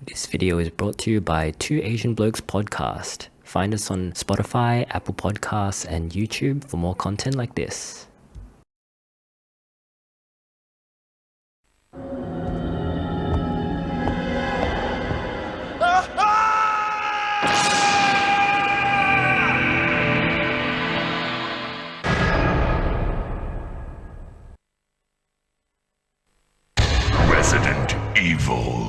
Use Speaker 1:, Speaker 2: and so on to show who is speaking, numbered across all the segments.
Speaker 1: This video is brought to you by Two Asian Blokes podcast. Find us on Spotify, Apple Podcasts, and YouTube for more content like this.
Speaker 2: Resident Evil.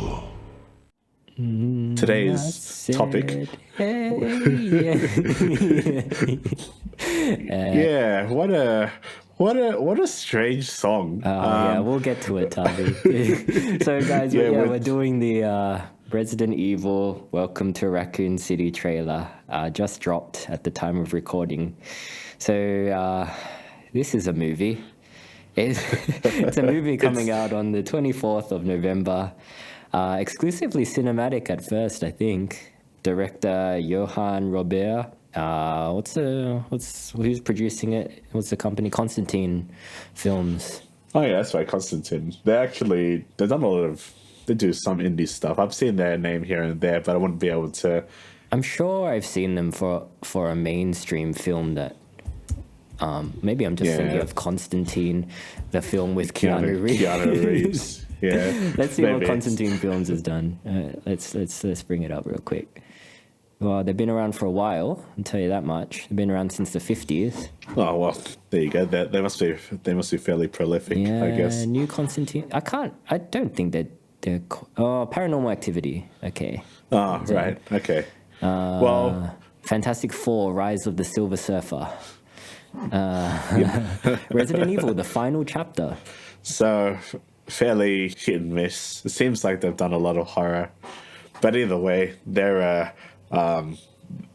Speaker 3: Today's topic. Yeah, what a strange song.
Speaker 1: Yeah, we'll get to it, Thavy. So, guys, we're doing the Resident Evil Welcome to Raccoon City trailer. Just dropped at the time of recording. So, this is a movie. It's a movie coming out on the 24th of November. Exclusively cinematic at first, I think. Director Johannes Robbie. Who's producing it? What's the company? Constantin Films.
Speaker 3: Oh yeah, that's right, Constantin. They've done a lot of, they do some indie stuff. I've seen their name here and there, but I wouldn't be able to.
Speaker 1: I'm sure I've seen them for a mainstream film that. Maybe I'm just thinking of Constantine, the film with Keanu Reeves.
Speaker 3: Keanu Reeves. Yeah.
Speaker 1: Let's see what Constantine Films has done. Let's bring it up real quick. Well, they've been around for a while. I'll tell you that much. They've been around since the 50s.
Speaker 3: Oh well, there you go. They must be fairly prolific.
Speaker 1: Yeah,
Speaker 3: I guess.
Speaker 1: New Constantine. I don't think they're. Paranormal Activity. Okay.
Speaker 3: Oh right. Okay.
Speaker 1: Fantastic Four: Rise of the Silver Surfer. Resident Evil: The Final Chapter.
Speaker 3: So fairly hit and miss. It seems like they've done a lot of horror, but either way, they're a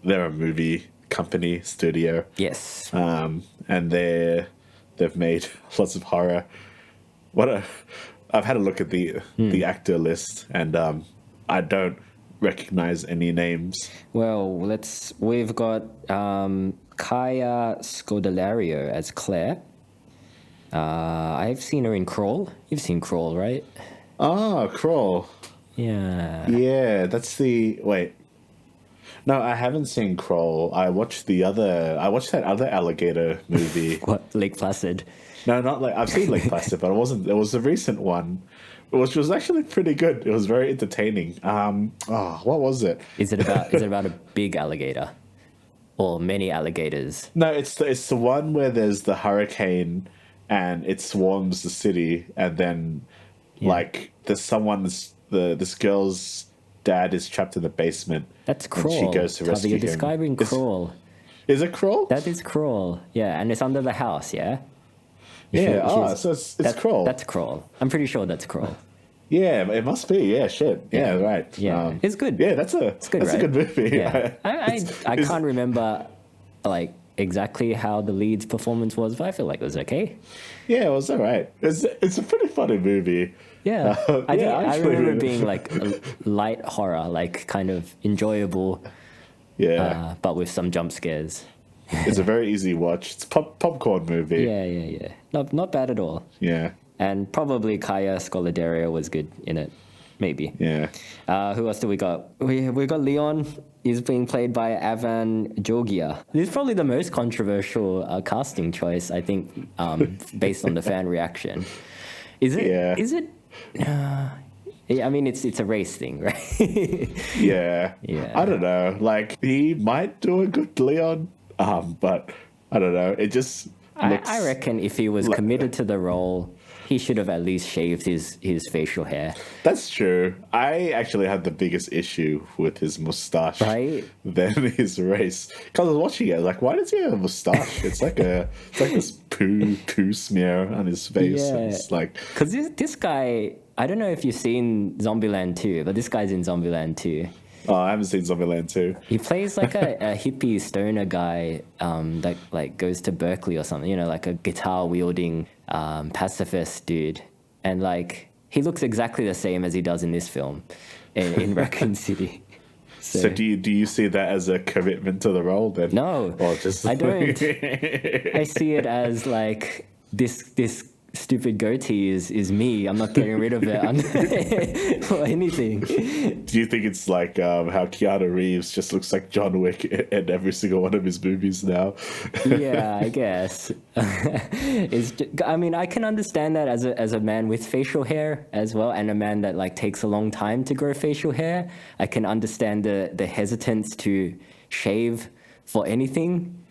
Speaker 3: movie company studio.
Speaker 1: Yes.
Speaker 3: And they've made lots of horror. I've had a look at the actor list, and I don't recognize any names.
Speaker 1: Well, we've got Kaya Scodelario as Claire. I've seen her in Crawl. You've seen Crawl, right?
Speaker 3: Oh, Crawl.
Speaker 1: Yeah.
Speaker 3: Yeah, that's the... Wait. No, I haven't seen Crawl. I watched that other alligator movie.
Speaker 1: What? Lake Placid?
Speaker 3: No, not like... I've seen Lake Placid, but it wasn't... It was a recent one, which was actually pretty good. It was very entertaining. What was it?
Speaker 1: Is it about a big alligator? Or many alligators?
Speaker 3: No, it's the one where there's the hurricane and it swarms the city, and then like there's this girl's dad is trapped in the basement.
Speaker 1: That's Crawl.
Speaker 3: She goes to rescue
Speaker 1: You're
Speaker 3: him.
Speaker 1: describing Crawl.
Speaker 3: Is it Crawl?
Speaker 1: That is Crawl. Yeah, and it's under the house. Yeah.
Speaker 3: So it's Crawl.
Speaker 1: That's Crawl. I'm pretty sure that's Crawl.
Speaker 3: Yeah, it must be. Yeah, shit. Yeah, right.
Speaker 1: Yeah, it's good.
Speaker 3: Yeah, that's a good movie.
Speaker 1: Yeah. I can't remember like exactly how the lead's performance was, but I feel like it was okay.
Speaker 3: Yeah, it was all right. It's a pretty funny movie.
Speaker 1: Yeah, I remember it being like a light horror, like kind of enjoyable.
Speaker 3: Yeah,
Speaker 1: but with some jump scares.
Speaker 3: It's a very easy watch. It's popcorn movie.
Speaker 1: Yeah. Not bad at all.
Speaker 3: Yeah.
Speaker 1: And probably Kaya Scodelario was good in it. Maybe.
Speaker 3: Yeah.
Speaker 1: Who else do we got? We got Leon. He's being played by Avan Jogia. This is probably the most controversial casting choice, I think, based on the fan reaction. Is it?
Speaker 3: Yeah.
Speaker 1: Is it? I mean, it's a race thing, right?
Speaker 3: Yeah.
Speaker 1: Yeah.
Speaker 3: I don't know. Like, he might do a good Leon, but I don't know. It just looks...
Speaker 1: I reckon if he was committed to the role, he should have at least shaved his facial hair.
Speaker 3: That's true. I actually had the biggest issue with his mustache than his race. Because I was watching it, like, why does he have a mustache? It's like this poo smear on his face.
Speaker 1: Yeah.
Speaker 3: It's like...
Speaker 1: Because this guy, I don't know if you've seen Zombieland 2, but this guy's in Zombieland 2.
Speaker 3: Oh, I haven't seen Zombieland 2.
Speaker 1: He plays like a hippie stoner guy that like goes to Berkeley or something, like a guitar wielding pacifist dude. And like he looks exactly the same as he does in this film in Raccoon City.
Speaker 3: So do you see that as a commitment to the role then?
Speaker 1: No,
Speaker 3: or just...
Speaker 1: I don't. I see it as like this stupid goatee is me. I'm not getting rid of it or anything.
Speaker 3: Do you think it's like how Keanu Reeves just looks like John Wick in every single one of his movies now?
Speaker 1: Yeah, I guess. I mean, I can understand that as a man with facial hair as well, and a man that like takes a long time to grow facial hair. I can understand the hesitance to shave for anything,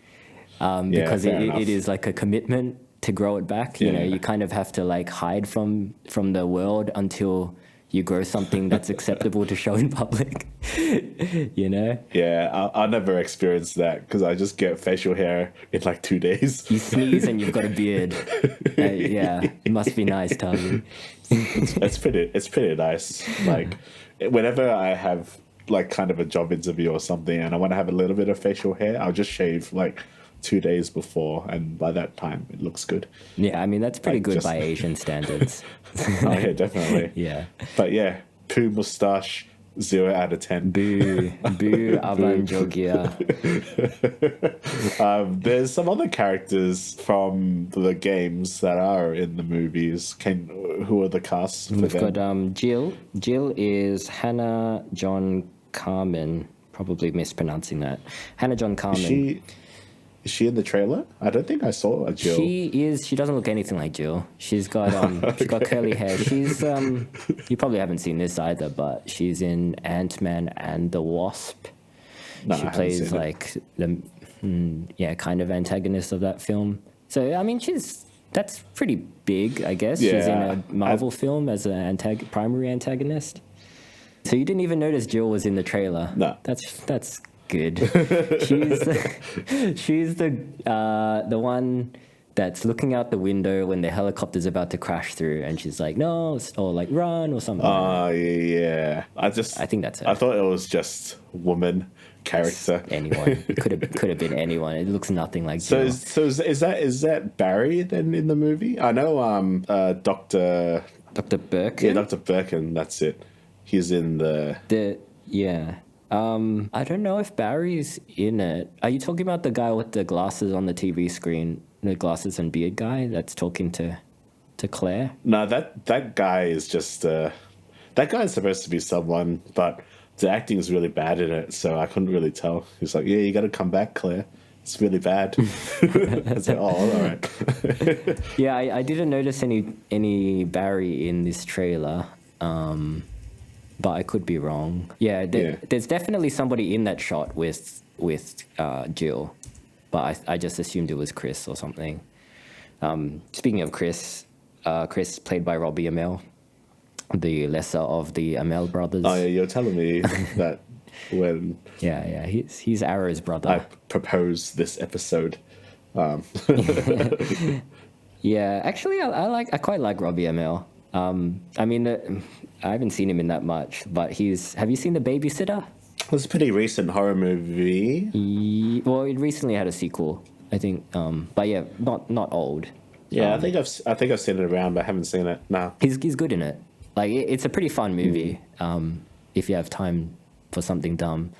Speaker 1: because it is like a commitment to grow it back. You know, you kind of have to like hide from the world until you grow something that's acceptable to show in public. You know?
Speaker 3: Yeah, I'll never experience that because I just get facial hair in like 2 days.
Speaker 1: You sneeze and you've got a beard. Yeah, it must be nice, Thavy.
Speaker 3: It's pretty nice. Like whenever I have like kind of a job interview or something and I want to have a little bit of facial hair, I'll just shave like 2 days before, and by that time it looks good.
Speaker 1: Yeah, I mean that's pretty good by Asian standards.
Speaker 3: Oh yeah, definitely.
Speaker 1: Yeah,
Speaker 3: but yeah, poo mustache, 0 out of 10.
Speaker 1: Boo, Avan, Jogia.
Speaker 3: There's some other characters from the games that are in the movies. Who are the casts?
Speaker 1: We've got Jill. Jill is Hannah John-Kamen. Probably mispronouncing that. Hannah John-Kamen.
Speaker 3: Is she in the trailer? I don't think I saw a Jill.
Speaker 1: She is. She doesn't look anything like Jill. She's got she's got curly hair. She's you probably haven't seen this either, but she's in Ant-Man and the Wasp.
Speaker 3: No,
Speaker 1: she plays like the kind of antagonist of that film. So I mean, that's pretty big, I guess.
Speaker 3: Yeah,
Speaker 1: she's in a Marvel film as an primary antagonist. So you didn't even notice Jill was in the trailer?
Speaker 3: No,
Speaker 1: that's good. she's the one that's looking out the window when the helicopter's about to crash through, and she's like, no, or like run or something.
Speaker 3: Oh yeah. I
Speaker 1: think that's her.
Speaker 3: I thought it was just woman character.
Speaker 1: Anyone could have been anyone. It looks nothing like Jill.
Speaker 3: Is that Barry then in the movie? I know Dr.
Speaker 1: Birkin.
Speaker 3: Yeah, Dr. Birkin. That's it. He's in the
Speaker 1: yeah. I don't know if Barry's in it. Are you talking about the guy with the glasses on the TV screen, the glasses and beard guy that's talking to Claire?
Speaker 3: No, that guy is just that guy is supposed to be someone, but the acting is really bad in it, so I couldn't really tell. He's like, yeah, you got to come back, Claire. It's really bad. I was like, oh, all right.
Speaker 1: Yeah, I didn't notice any Barry in this trailer. But I could be wrong. Yeah, there's definitely somebody in that shot with Jill, but I just assumed it was Chris or something. Speaking of Chris, Chris played by Robbie Amell, the lesser of the Amell brothers.
Speaker 3: Oh yeah, you're telling me that when
Speaker 1: yeah, he's Arrow's brother.
Speaker 3: I proposed this episode.
Speaker 1: Yeah, actually, I quite like Robbie Amell. I mean, I haven't seen him in that much, but have you seen The Babysitter?
Speaker 3: It was a pretty recent horror movie.
Speaker 1: Well, it recently had a sequel, I think. But yeah, not old.
Speaker 3: Yeah, I think I've seen it around, but I haven't seen it. Nah.
Speaker 1: He's good in it. Like it's a pretty fun movie. If you have time for something dumb.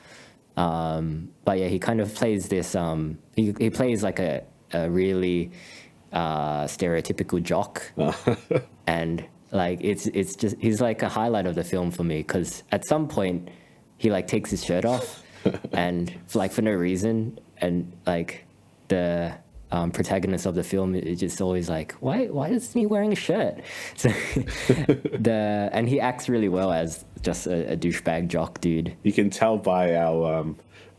Speaker 1: But yeah, he kind of plays this. He plays like a really stereotypical jock, and like it's just he's like a highlight of the film for me, because at some point he like takes his shirt off and like for no reason, and like the protagonist of the film is just always like, why is he wearing a shirt? So and he acts really well as just a douchebag jock dude.
Speaker 3: You can tell by our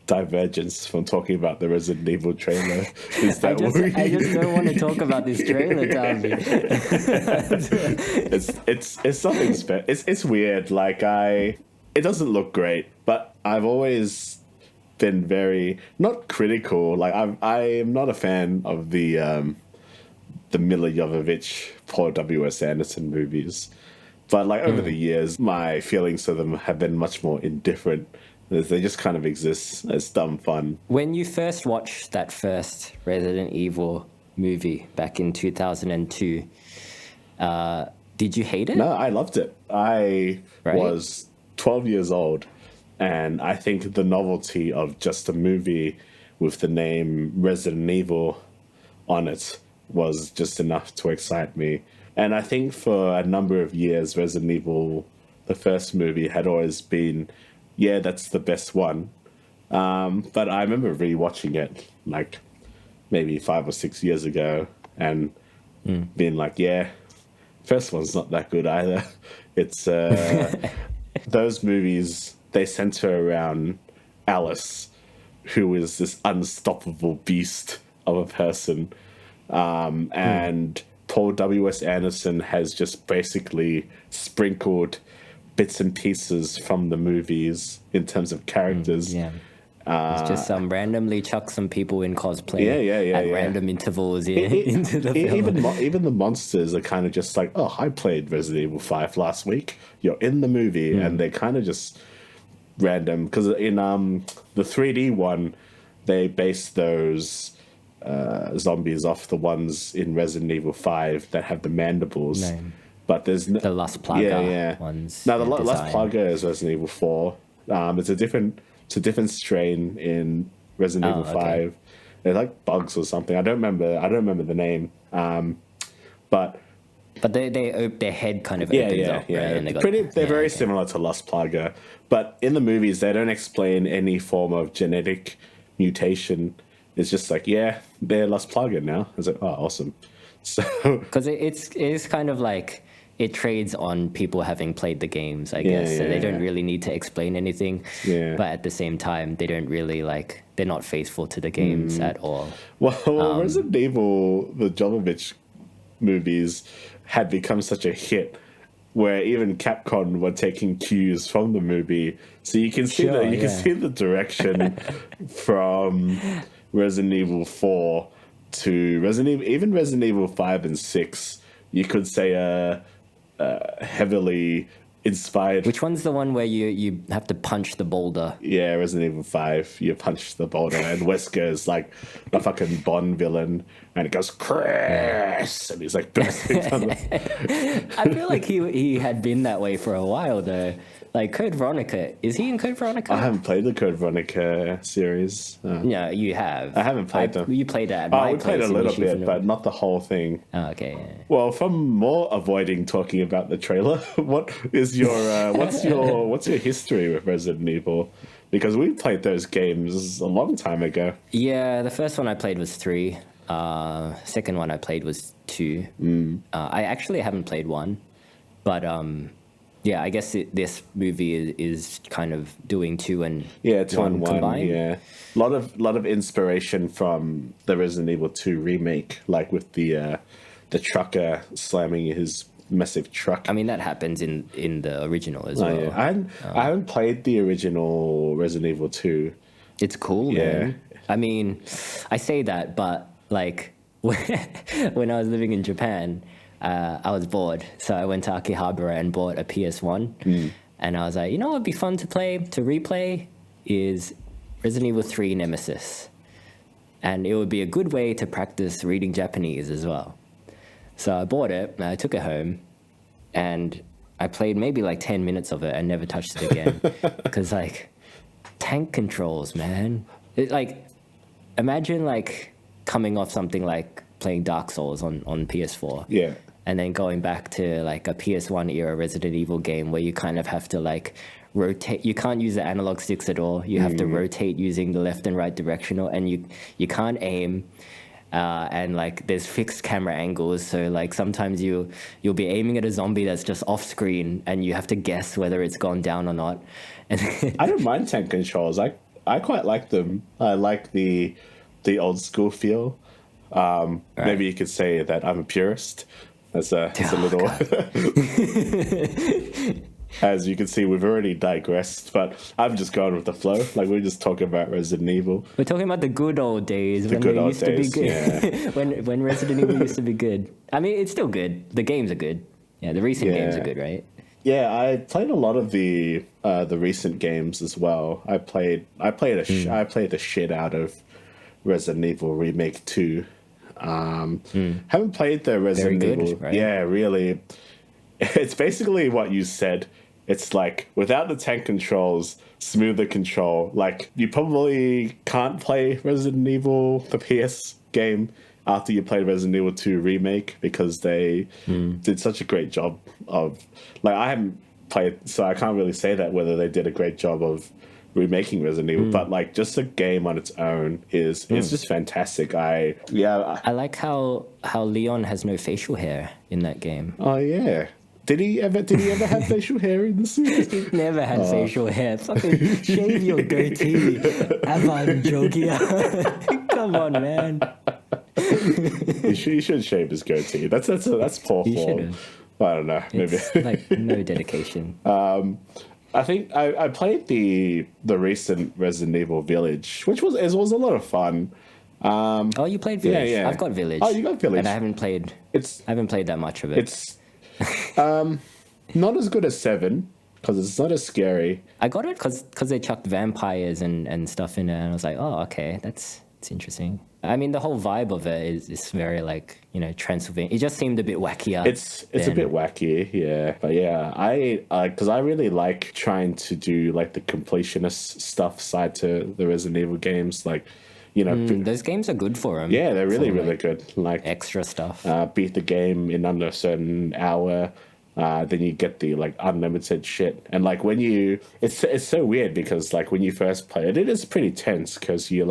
Speaker 3: divergence from talking about the Resident Evil trailer. Is that
Speaker 1: I just don't want to talk about this trailer, Thavy.
Speaker 3: It's something special. It's weird. Like it doesn't look great, but I've always been very not critical. Like I am not a fan of the Milla Jovovich, Paul W.S. Anderson movies, but like over the years, my feelings to them have been much more indifferent. They just kind of exist as dumb fun.
Speaker 1: When you first watched that first Resident Evil movie back in 2002, did you hate it?
Speaker 3: No, I loved it. I was 12 years old, and I think the novelty of just a movie with the name Resident Evil on it was just enough to excite me. And I think for a number of years, Resident Evil, the first movie, had always been, yeah, that's the best one. But I remember rewatching it like maybe 5 or 6 years ago and being like, yeah, first one's not that good either. It's those movies, they center around Alice, who is this unstoppable beast of a person. And Paul W.S. Anderson has just basically sprinkled bits and pieces from the movies in terms of characters.
Speaker 1: It's just randomly chuck some people in cosplay at random intervals into the film.
Speaker 3: Even the monsters are kind of just like, oh, I played Resident Evil 5 last week. You're in the movie, and they're kind of just random. Because in the 3D one, they based those zombies off the ones in Resident Evil 5 that have the mandibles.
Speaker 1: No.
Speaker 3: But there's
Speaker 1: the Las Plaga ones.
Speaker 3: No, the Las Plaga is Resident Evil 4. It's a different strain in Resident Evil 5. They're like bugs or something. I don't remember the name. But
Speaker 1: their head kind of opens up, right? And
Speaker 3: they're very similar to Las Plaga. But in the movies, they don't explain any form of genetic mutation. It's just like, yeah, they're Las Plaga now. I was like, oh, awesome. So
Speaker 1: because it's kind of like it trades on people having played the games, I guess. So they don't really need to explain anything.
Speaker 3: Yeah.
Speaker 1: But at the same time, they don't really they're not faithful to the games at all.
Speaker 3: Well, Resident Evil, the Jovovich movies had become such a hit where even Capcom were taking cues from the movie. So you can see see the direction from Resident Evil 4 to Resident Evil 5 and 6. You could say heavily inspired.
Speaker 1: Which one's the one where you have to punch the boulder?
Speaker 3: Yeah, Resident Evil 5. You punch the boulder, and Wesker is like a fucking Bond villain, and it goes Chris, and he's like bursting.
Speaker 1: I feel like he had been that way for a while though. Like Code Veronica, is he in Code Veronica?
Speaker 3: I haven't played the Code Veronica series.
Speaker 1: No, you have.
Speaker 3: I haven't played them.
Speaker 1: You played it at
Speaker 3: we played a little bit, but not the whole thing.
Speaker 1: Oh, okay. Yeah.
Speaker 3: Well, from more avoiding talking about the trailer, what is your what's your history with Resident Evil? Because we played those games a long time ago.
Speaker 1: Yeah, the first one I played was 3. Second one I played was 2. I actually haven't played 1, but yeah, I guess this movie is kind of doing 2 and 1 combined.
Speaker 3: Yeah, a lot of inspiration from the Resident Evil 2 remake, like with the trucker slamming his massive truck.
Speaker 1: I mean, that happens in the original as well.
Speaker 3: Yeah. I haven't played the original Resident Evil 2.
Speaker 1: It's cool, man. I mean, I say that, but like when I was living in Japan, I was bored, so I went to Akihabara and bought a PS1, and I was like, you know what would be fun to replay is Resident Evil 3 Nemesis, and it would be a good way to practice reading Japanese as well. So I bought it, and I took it home, and I played maybe like 10 minutes of it and never touched it again, because like tank controls, man. Imagine like coming off something like playing Dark Souls on PS4.
Speaker 3: Yeah.
Speaker 1: And then going back to like a PS1 era Resident Evil game where you kind of have to like rotate. You can't use the analog sticks at all. You have to rotate using the left and right directional, and you can't aim. And like there's fixed camera angles, so like sometimes you'll be aiming at a zombie that's just off screen, and you have to guess whether it's gone down or not. And
Speaker 3: I don't mind tank controls. I quite like them. I like the old school feel. Maybe you could say that I'm a purist. That's a little. As you can see, we've already digressed, but I'm just going with the flow. Like we're just talking about Resident Evil.
Speaker 1: We're talking about the good old days when it used to be good.
Speaker 3: Yeah.
Speaker 1: when Resident Evil used to be good. I mean, it's still good. The games are good. Yeah, the recent games are good, right?
Speaker 3: Yeah, I played a lot of the recent games as well. I played the shit out of Resident Evil Remake 2. Haven't played the Resident Evil.
Speaker 1: Right?
Speaker 3: Yeah, really. It's basically what you said. It's like without the tank controls, smoother control. Like you probably can't play Resident Evil, the PS game, after you played Resident Evil 2 Remake, because they did such a great job of, like, I haven't played, so I can't really say that whether they did a great job of remaking Resident Evil, but like just the game on its own is it's just fantastic. I
Speaker 1: like how Leon has no facial hair in that game.
Speaker 3: Oh yeah. Did he ever have facial hair in the series?
Speaker 1: He never had facial hair. Fucking shave your goatee. Avan, Jogia. Come on, man.
Speaker 3: He should shave his goatee. That's poor form. I don't know. Maybe
Speaker 1: it's like no dedication.
Speaker 3: I think I played the recent Resident Evil Village, which was a lot of fun.
Speaker 1: Oh, you played Village?
Speaker 3: Yeah.
Speaker 1: I've got Village.
Speaker 3: Oh, you got Village.
Speaker 1: And I haven't played that much of it.
Speaker 3: It's not as good as 7 because it's not as scary.
Speaker 1: I got it because they chucked vampires and stuff in it, and I was like, oh, okay, it's interesting. I mean, the whole vibe of it is very like, Transylvania. It just seemed a bit wackier.
Speaker 3: It's a bit wacky, yeah. But yeah, because I really like trying to do like the completionist stuff side to the Resident Evil games, like.
Speaker 1: Those games are good for them.
Speaker 3: Yeah, they're really, really good. Like
Speaker 1: extra stuff.
Speaker 3: Beat the game in under a certain hour. Then you get the like unlimited shit. And like when it's so weird because like when you first play it is pretty tense because you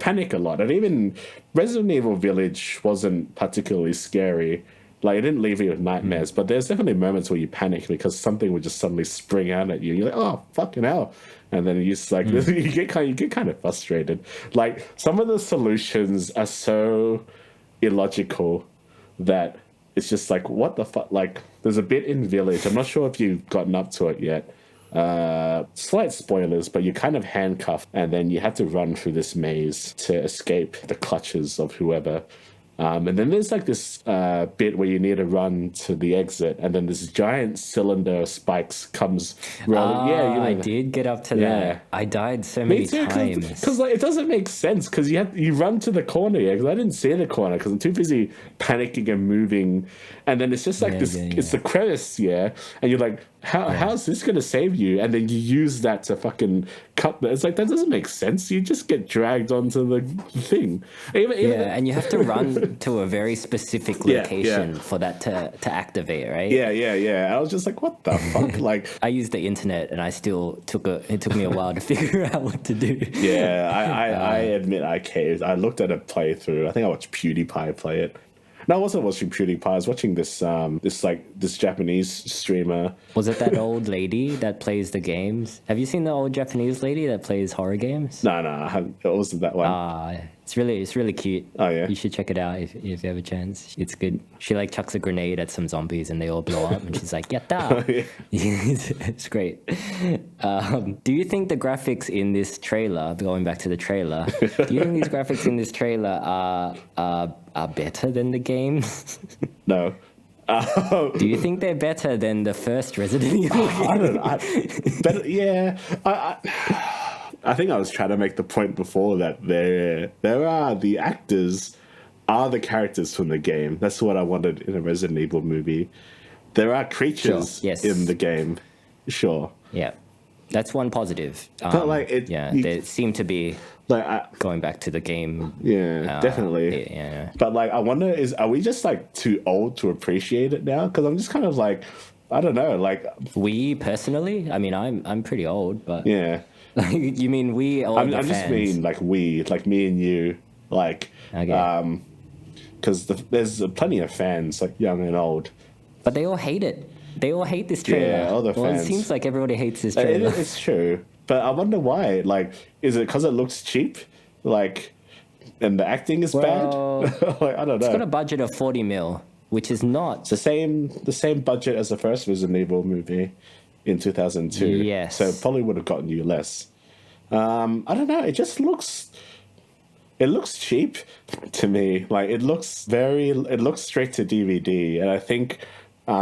Speaker 3: panic a lot. And even Resident Evil Village wasn't particularly scary. Like it didn't leave you with nightmares, but there's definitely moments where you panic because something would just suddenly spring out at you. You're like, oh fucking hell. And then you just like you get kind of frustrated. Like some of the solutions are so illogical that it's just like, what the fuck? Like there's a bit in Village. I'm not sure if you've gotten up to it yet. Slight spoilers, but you're kind of handcuffed, and then you have to run through this maze to escape the clutches of whoever. And then there's like this bit where you need to run to the exit, and then this giant cylinder of spikes comes rolling.
Speaker 1: I did get up to that. I died so many times.
Speaker 3: Because like, it doesn't make sense, because you run to the corner, because I didn't see the corner, because I'm too busy panicking and moving. And then it's just like it's the crevice, and you're like, how's this going to save you? And then you use that to fucking cut. It's like, that doesn't make sense. You just get dragged onto the thing.
Speaker 1: And you have to run to a very specific location for that to activate, right?
Speaker 3: Yeah. I was just like, what the fuck? Like,
Speaker 1: I used the internet, and it took me a while to figure out what to do.
Speaker 3: Yeah, I admit I caved. I looked at a playthrough. I think I watched PewDiePie play it. No, I wasn't watching PewDiePie. I was watching this Japanese streamer.
Speaker 1: Was it that old lady that plays the games? Have you seen the old Japanese lady that plays horror games?
Speaker 3: No, it wasn't that one.
Speaker 1: It's really cute.
Speaker 3: Oh yeah,
Speaker 1: you should check it out if you have a chance. It's good. She like chucks a grenade at some zombies and they all blow up, and she's like, "Yatta!" It's great. Do you think the graphics in this trailer, going back to the trailer, do you think these graphics in this trailer are better than the games?
Speaker 3: No.
Speaker 1: Do you think they're better than the first Resident Evil game?
Speaker 3: I don't know. Better, yeah. I think I was trying to make the point before that there are the actors are the characters from the game. That's what I wanted in a Resident Evil movie. There are creatures in the game. Sure.
Speaker 1: Yeah. That's one positive.
Speaker 3: But like
Speaker 1: they seem to be going back to the game.
Speaker 3: Yeah, definitely.
Speaker 1: Yeah.
Speaker 3: But like, I wonder, are we just like too old to appreciate it now? Because I'm just kind of like, I don't know. Like,
Speaker 1: we personally, I mean, I'm pretty old, but
Speaker 3: yeah.
Speaker 1: You mean we?
Speaker 3: I'm just mean like we, like me and you, like,
Speaker 1: okay.
Speaker 3: Because there's plenty of fans, like young and old.
Speaker 1: But they all hate it. They all hate this trailer.
Speaker 3: Yeah, all the fans.
Speaker 1: It seems like everybody hates this trailer.
Speaker 3: It's true. But I wonder why. Like, is it because it looks cheap? Like, and the acting is bad? Like, I don't know.
Speaker 1: It's got a budget of 40 mil, which is not...
Speaker 3: It's the same budget as the first Resident Evil movie in 2002.
Speaker 1: Yes.
Speaker 3: So it probably would have gotten you less. I don't know. It just looks... It looks cheap to me. Like, it looks straight to DVD. And I think...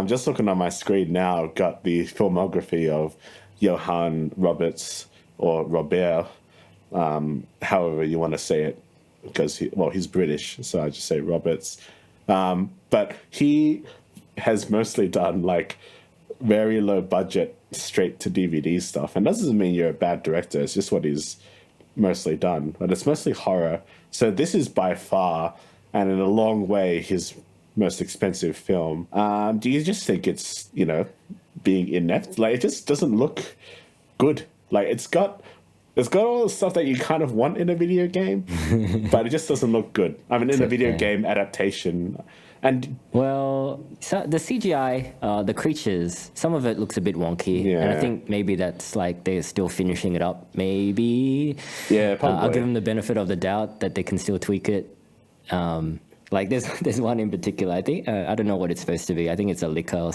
Speaker 3: just looking on my screen now, I've got the filmography of Johannes Roberts, or Robert, however you want to say it, because he's British, so I just say Roberts. But he has mostly done like very low budget, straight to DVD stuff, and that doesn't mean you're a bad director. It's just what he's mostly done, but it's mostly horror. So this is by far and in a long way his most expensive film. Do you just think it's, being inept? Like, it just doesn't look good. Like, it's got all the stuff that you kind of want in a video game, but it just doesn't look good. I mean, in a video game adaptation. And
Speaker 1: so the CGI, the creatures, some of it looks a bit wonky.
Speaker 3: Yeah.
Speaker 1: And I think maybe that's like they're still finishing it up. Maybe.
Speaker 3: Yeah, probably.
Speaker 1: I'll give them the benefit of the doubt that they can still tweak it. Like there's one in particular. I think I don't know what it's supposed to be. I think it's a liquor or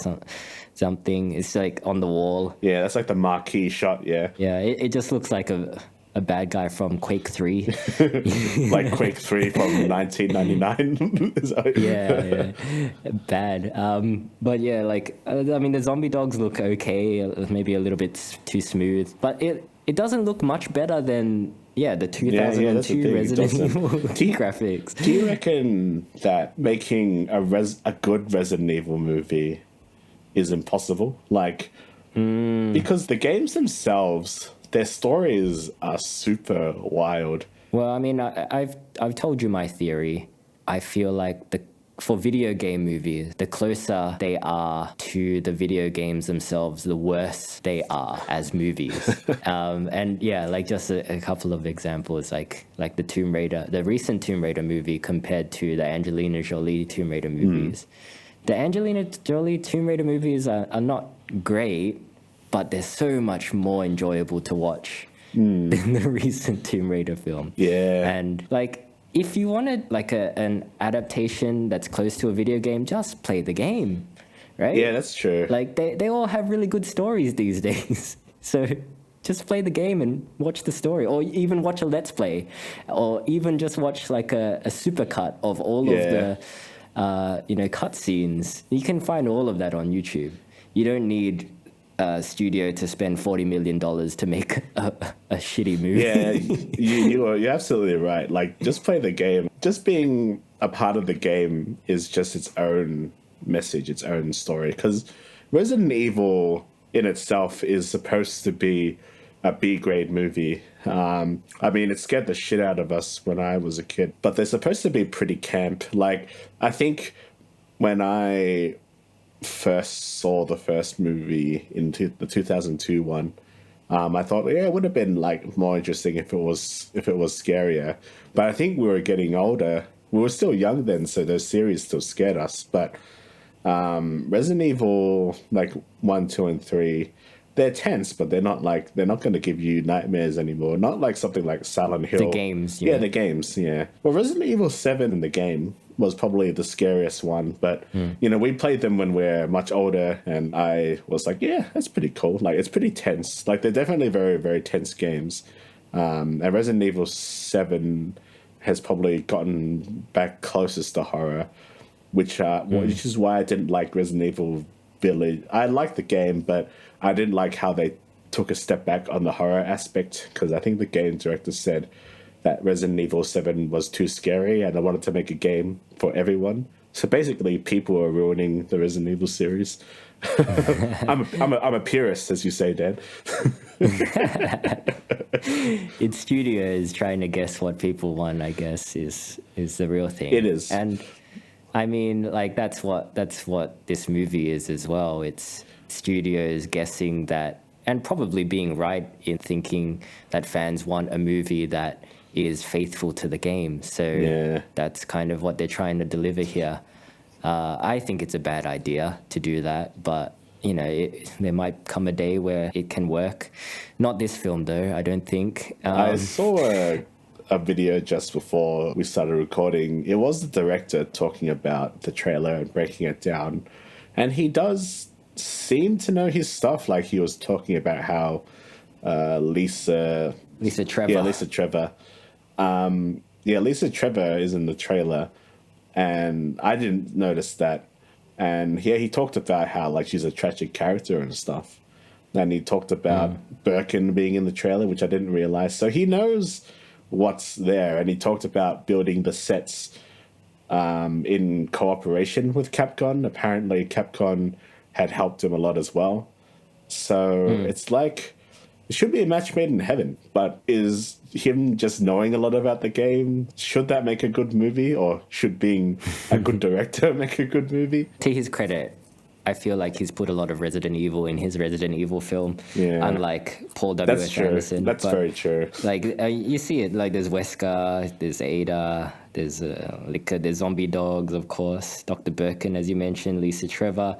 Speaker 1: something. It's like on the wall.
Speaker 3: Yeah, that's like the marquee shot. Yeah.
Speaker 1: Yeah, it just looks like a bad guy from Quake 3.
Speaker 3: Like Quake 3 from 1999.
Speaker 1: yeah, bad. But yeah, like I mean, the zombie dogs look okay, maybe a little bit too smooth, but it doesn't look much better than the 2002 Resident Evil graphics.
Speaker 3: Do you reckon that making a good Resident Evil movie is impossible? Like, because the games themselves, their stories are super wild.
Speaker 1: Well, I mean, I've told you my theory. I feel like for video game movies, the closer they are to the video games themselves, the worse they are as movies. And yeah, like just a couple of examples, like the Tomb Raider, the recent Tomb Raider movie compared to the Angelina Jolie Tomb Raider movies. The Angelina Jolie Tomb Raider movies are not great, but they're so much more enjoyable to watch than the recent Tomb Raider film.
Speaker 3: Yeah.
Speaker 1: And like, if you wanted like an adaptation that's close to a video game, just play the game, right?
Speaker 3: Yeah, that's true.
Speaker 1: Like they all have really good stories these days. So just play the game and watch the story, or even watch a Let's Play, or even just watch like a supercut of all of the cutscenes. You can find all of that on YouTube. You don't need studio to spend $40 million to make a shitty movie.
Speaker 3: Yeah, you're absolutely right. Like, just play the game. Just being a part of the game is just its own message, its own story. Because Resident Evil in itself is supposed to be a B-grade movie. I mean, it scared the shit out of us when I was a kid. But they're supposed to be pretty camp. Like, I think when I first saw the first movie into the 2002 one, I thought, it would have been like more interesting if it was scarier. But I think we were getting older. We were still young then, so those series still scared us. But Resident Evil, like 1, 2, and 3, they're tense, but they're not going to give you nightmares anymore. Not like something like Silent Hill.
Speaker 1: The games,
Speaker 3: yeah, the games, yeah. Well, Resident Evil 7 in the game was probably the scariest one, but we played them when we're much older, and I was like, yeah, that's pretty cool. Like, it's pretty tense. Like, they're definitely very, very tense games. And Resident Evil 7 has probably gotten back closest to horror, which is why I didn't like Resident Evil Village. I liked the game, but I didn't like how they took a step back on the horror aspect, because I think the game director said that Resident Evil 7 was too scary and I wanted to make a game for everyone. So basically, people are ruining the Resident Evil series. I'm a purist, as you say, Dan.
Speaker 1: It's studios trying to guess what people want, I guess, is the real thing.
Speaker 3: It is.
Speaker 1: And I mean, like, that's what this movie is as well. It's studios guessing that, and probably being right in thinking that fans want a movie that is faithful to the game. So that's kind of what they're trying to deliver here. I think it's a bad idea to do that, but there might come a day where it can work. Not this film, though, I don't think.
Speaker 3: I saw a video just before we started recording. It was the director talking about the trailer and breaking it down, and he does seem to know his stuff. Like, he was talking about how Lisa
Speaker 1: Trevor.
Speaker 3: Yeah, Lisa Trevor. Lisa Trevor is in the trailer, and I didn't notice that. And he talked about how, like, she's a tragic character and stuff. And he talked about Birkin being in the trailer, which I didn't realize. So he knows what's there, and he talked about building the sets in cooperation with Capcom. Apparently, Capcom had helped him a lot as well. So it's like it should be a match made in heaven. But is him just knowing a lot about the game, should that make a good movie, or should being a good director make a good movie?
Speaker 1: To his credit, I feel like he's put a lot of Resident Evil in his Resident Evil film, unlike Paul W.S. Anderson.
Speaker 3: That's very true.
Speaker 1: Like, you see it, like, there's Wesker, there's Ada, there's there's Zombie Dogs, of course, Dr. Birkin, as you mentioned, Lisa Trevor.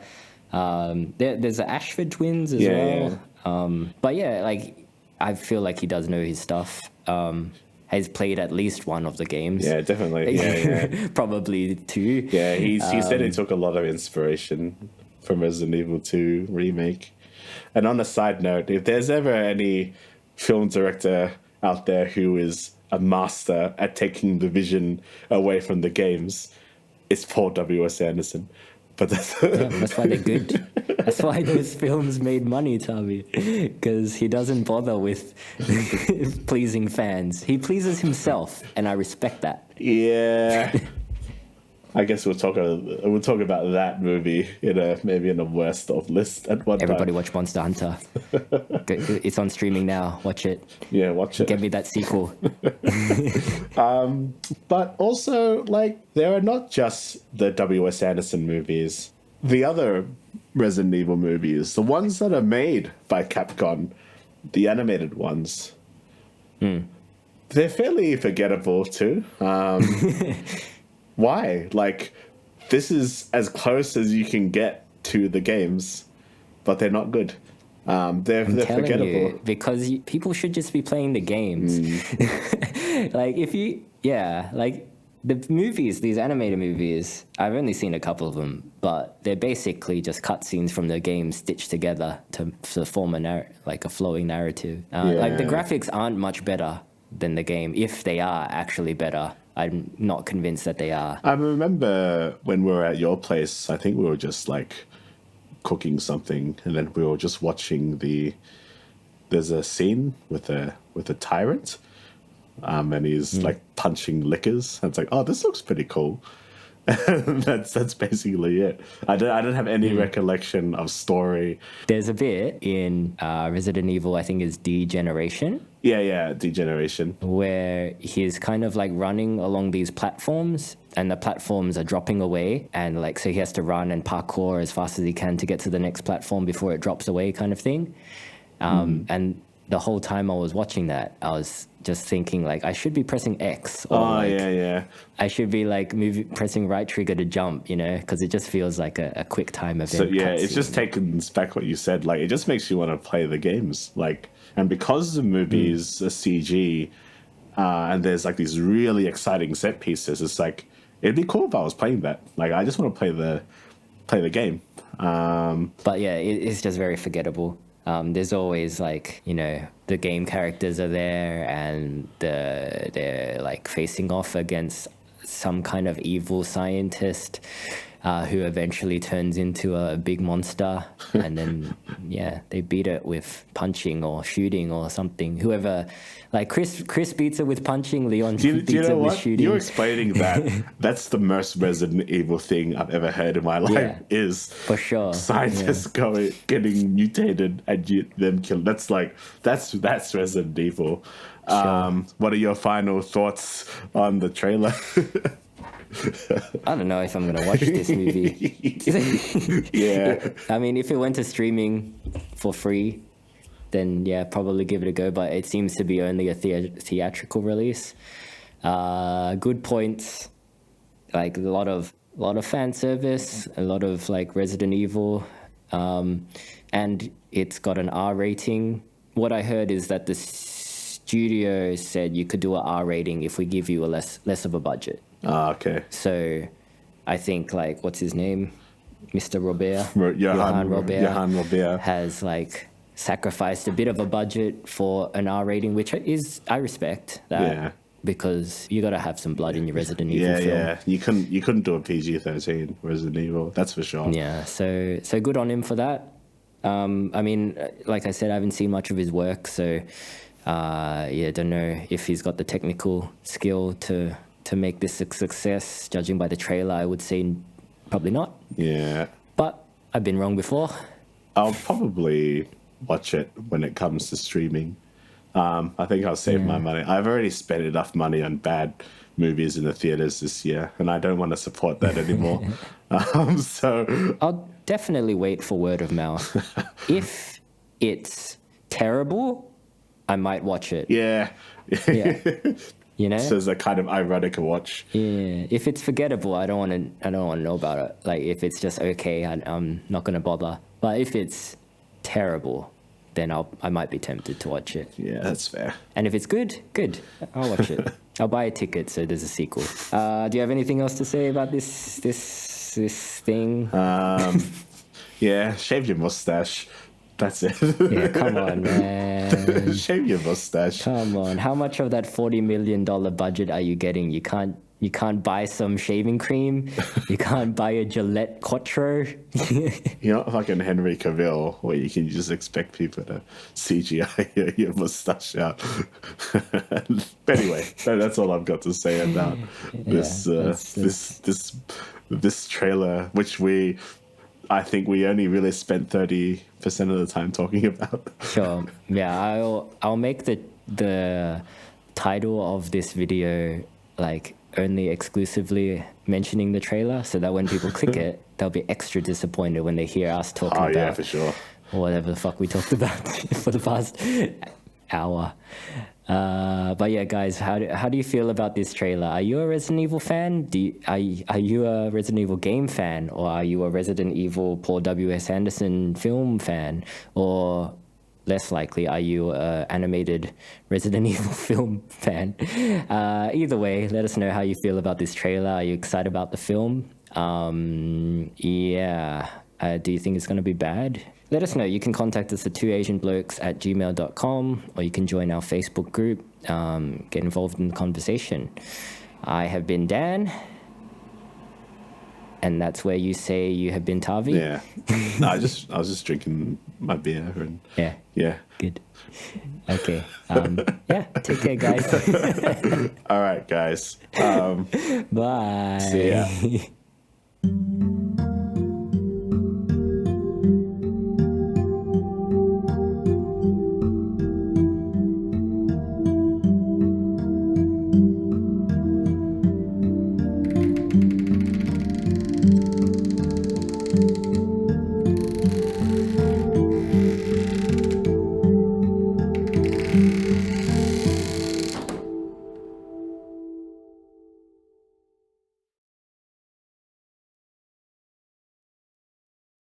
Speaker 1: There's the Ashford twins as well. Yeah. But yeah, like, I feel like he does know his stuff. Has played at least one of the games.
Speaker 3: Yeah, definitely. Yeah.
Speaker 1: Probably two.
Speaker 3: Yeah, he said he took a lot of inspiration from Resident Evil 2 remake. And on a side note, if there's ever any film director out there who is a master at taking the vision away from the games, it's Paul W.S. Anderson. But that's
Speaker 1: why they're good. That's why those films made money, Thavy. Because he doesn't bother with pleasing fans. He pleases himself, and I respect that.
Speaker 3: Yeah. I guess we'll talk about that movie maybe in a worst of list at one time.
Speaker 1: Everybody watch Monster Hunter. It's on streaming now. Watch it.
Speaker 3: Yeah, watch it.
Speaker 1: Get me that sequel.
Speaker 3: But also, like, there are not just the W.S. Anderson movies. The other Resident Evil movies, the ones that are made by Capcom, the animated ones, they're fairly forgettable too. Why? Like, this is as close as you can get to the games, but they're not good. They're forgettable. You,
Speaker 1: because people should just be playing the games. Like, like the movies, these animated movies, I've only seen a couple of them, but they're basically just cutscenes from the game stitched together to form a flowing narrative. Like, the graphics aren't much better than the game, if they are actually better. I'm not convinced that they are.
Speaker 3: I remember when we were at your place, I think we were just like cooking something, and then we were just watching there's a scene with a tyrant, and he's like punching lickers. And it's like, oh, this looks pretty cool. that's basically it. I don't have any recollection of story.
Speaker 1: There's a bit in Resident Evil, I think is Degeneration.
Speaker 3: Yeah, Degeneration.
Speaker 1: Where he's kind of like running along these platforms, and the platforms are dropping away, and like, so he has to run and parkour as fast as he can to get to the next platform before it drops away, kind of thing. And the whole time I was watching that, I was just thinking, like, I should be pressing X, or I should be like pressing right trigger to jump, because it just feels like a quick time event.
Speaker 3: So it's just taking back what you said. Like, it just makes you want to play the games. Like, and because the movie's a CG, and there's like these really exciting set pieces, it's like, it'd be cool if I was playing that. Like, I just want to play the game.
Speaker 1: But yeah, it's just very forgettable. There's always like, the game characters are there, and they're like facing off against some kind of evil scientist who eventually turns into a big monster, and then they beat it with punching or shooting or something. Whoever, like Chris beats it with punching, Leon beats it with shooting.
Speaker 3: You're explaining that's the most Resident Evil thing I've ever heard in my life. Is
Speaker 1: for sure
Speaker 3: scientists getting mutated and them killed. That's Resident Evil. Sure. What are your final thoughts on the trailer?
Speaker 1: I don't know if I'm going to watch this movie.
Speaker 3: Yeah.
Speaker 1: I mean, if it went to streaming for free, then probably give it a go. But it seems to be only a theatrical release. Good points, like a lot of fan service, a lot of like Resident Evil, and it's got an R rating. What I heard is that the studio said you could do an R rating if we give you a less of a budget.
Speaker 3: Okay.
Speaker 1: So I think, like, what's his name? Mr. Robert.
Speaker 3: Johannes Robert
Speaker 1: has like sacrificed a bit of a budget for an R rating, which I respect that. Yeah. Because you got to have some blood in your Resident Evil film.
Speaker 3: Yeah, you couldn't do a PG-13 Resident Evil, that's for sure.
Speaker 1: Yeah, so good on him for that. I mean, like I said, I haven't seen much of his work, so don't know if he's got the technical skill to make this a success. Judging by the trailer, I would say probably not.
Speaker 3: Yeah.
Speaker 1: But I've been wrong before.
Speaker 3: I'll probably watch it when it comes to streaming. I think I'll save my money. I've already spent enough money on bad movies in the theaters this year, and I don't want to support that anymore. So
Speaker 1: I'll definitely wait for word of mouth. If it's terrible, I might watch it.
Speaker 3: Yeah.
Speaker 1: You know,
Speaker 3: so it's a kind of ironic watch.
Speaker 1: Yeah, if it's forgettable, I don't want to know about it. Like if it's just okay, I'm not gonna bother. But if it's terrible, then I might be tempted to watch it.
Speaker 3: Yeah, that's fair.
Speaker 1: And if it's good, I'll watch it. I'll buy a ticket so there's a sequel. Do you have anything else to say about this thing?
Speaker 3: Yeah, shave your mustache. That's it.
Speaker 1: Yeah, come on, man.
Speaker 3: Shave your mustache.
Speaker 1: Come on. How much of that $40 million budget are you getting? You can't buy some shaving cream. You can't buy a Gillette Quattro.
Speaker 3: You're not fucking Henry Cavill, where you can just expect people to CGI your mustache out. But anyway, that's all I've got to say about this trailer, which I think we only really spent 30% of the time talking about.
Speaker 1: Sure. Yeah, I'll make the title of this video like only exclusively mentioning the trailer, so that when people click it, they'll be extra disappointed when they hear us talking about
Speaker 3: for sure.
Speaker 1: whatever the fuck we talked about for the past hour. But yeah, guys, how do you feel about this trailer? Are you a Resident Evil fan? Are you a Resident Evil game fan? Or are you a Resident Evil Paul W.S. Anderson film fan? Or less likely, are you an animated Resident Evil film fan? Either way, let us know how you feel about this trailer. Are you excited about the film? Do you think it's going to be bad? Let us know. You can contact us at twoasianblokes@gmail.com, or you can join our Facebook group, get involved in the conversation. I have been Dan, and that's where you say you have been Thavy.
Speaker 3: Yeah. No, I was just drinking my beer and yeah.
Speaker 1: Good. Okay. Take care, guys.
Speaker 3: All right, guys.
Speaker 1: Bye.
Speaker 3: See ya.